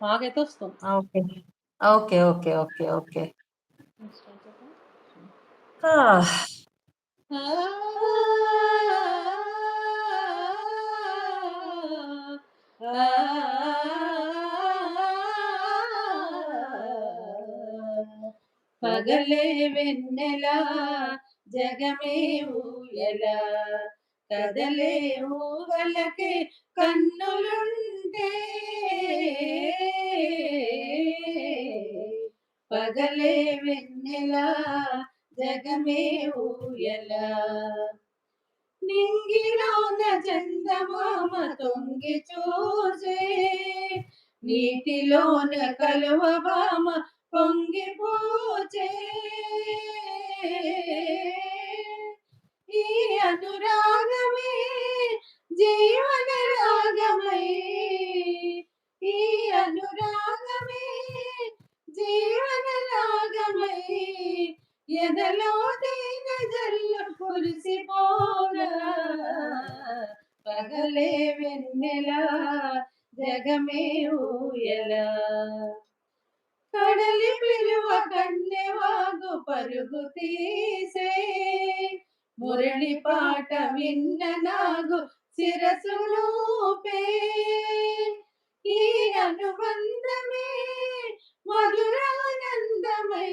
బాగైతే వస్తుంది. Okay. Okay. Okay. Okay. Okay. Start చేద్దాం. ఆ! పగలే వెన్నెల జగమే ఊయల కదలే ఊహలకే కన్నులుంటే పగలే వెన్నెల జగమే ఊయల నింగిలోన చందమామ తొంగి చూసే నీటిలోన కలువ బామ పొంగిపోచే ఈ అనురాగమే జీవన రాగమై ఈ అనురాగమే జీవన రాగమై ఎదలో తేనె జల్లు కురిసిపోగా పగలే వెన్నెల జగమే ఊయల కడలి పిలువ కన్నెవాగు పరుగు తీసే మురళి పాట విన్న నాగు శిరసులోపే ఈ అనుబంధమే మధురానందమై